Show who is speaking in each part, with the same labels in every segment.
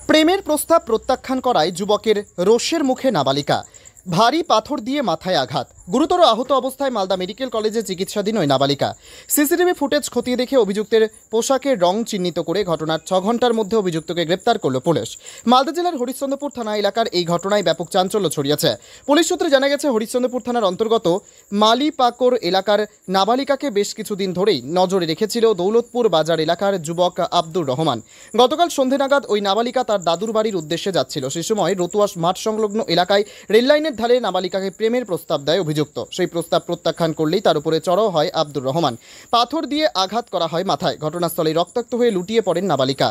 Speaker 1: প্রেমের প্রস্তাব প্রত্যাখ্যান করায় যুবকের রোষের মুখে নাবালিকা। ভারী পাথর দিয়ে মাথায় আঘাত, গুরুতর আহত অবস্থায় মালদা মেডিকেল কলেজে চিকিৎসাধীন ওই নাবালিকা। সিসিটিভি ফুটেজ খতিয়ে দেখে অভিযুক্তের পোশাকের রং চিহ্নিত করে ঘটনার 6 ঘন্টার মধ্যে অভিযুক্তকে গ্রেপ্তার করল পুলিশ। মালদা জেলার হরিশ্চন্দ্রপুর থানা এলাকার এই ঘটনায় ব্যাপক চাঞ্চল্য ছড়িয়েছে। পুলিশ সূত্রে জানা গেছে, হরিশ্চন্দ্রপুর থানার অন্তর্গত মালিপাকর এলাকার নাবালিকাকে বেশ কিছুদিন ধরেই নজরে রেখেছিল দৌলতপুর বাজার এলাকার যুবক আব্দুর রহমান। গতকাল সন্ধে নাগাদ ওই নাবালিকা তার দাদুর বাড়ির উদ্দেশ্যে যাচ্ছিল। সেই সময় রতুয়া মাঠ সংলগ্ন এলাকায় রেললাইনের ধারে নাবালিকাকে প্রেমের প্রস্তাব দেয় অভিযুক্ত। সেই প্রস্তাব প্রত্যাখ্যান করলেই তার উপরে চড়াও হয় আব্দুর রহমান। পাথর দিয়ে আঘাত করা হয় মাথায়। ঘটনাস্থলে রক্তাক্ত হয়ে লুটিয়ে পড়েন নাবালিকা।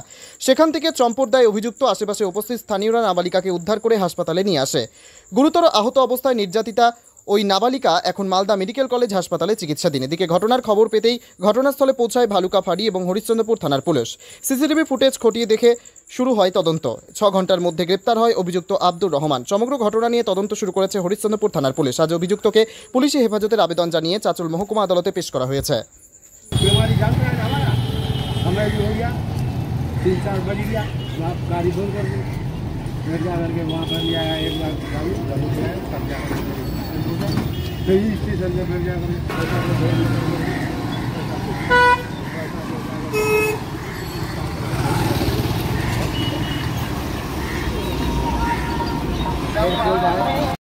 Speaker 1: সেখান থেকে চম্পট দেয় অভিযুক্ত। আশেপাশে উপস্থিত স্থানীয়রা নাবালিকাকে উদ্ধার করে হাসপাতালে নিয়ে আসে। গুরুতর আহত অবস্থায় নির্যাতিতা ওই নাবালিকা এখন মালদা মেডিকেল কলেজ হাসপাতালে চিকিৎসাধীন। এদিকে ঘটনার খবর পেতেই ঘটনাস্থলে পৌঁছায় ভালুকা ফাঁড়ি এবং হরিশ্চন্দ্রপুর থানার পুলিশ। সিসিটিভি ফুটেজ খতিয়ে দেখে শুরু হয় তদন্ত। 6 ঘন্টার মধ্যে গ্রেপ্তার হয় অভিযুক্ত আব্দুর রহমান। সমগ্র ঘটনা নিয়ে তদন্ত শুরু করেছে হরিশ্চন্দ্রপুর থানার পুলিশ। আজ অভিযুক্তকে পুলিশি হেফাজতের আবেদন জানিয়ে চাঁচল মহকুমা আদালতে পেশ করা হয়েছে।
Speaker 2: स्टेशन पे फिर जाकर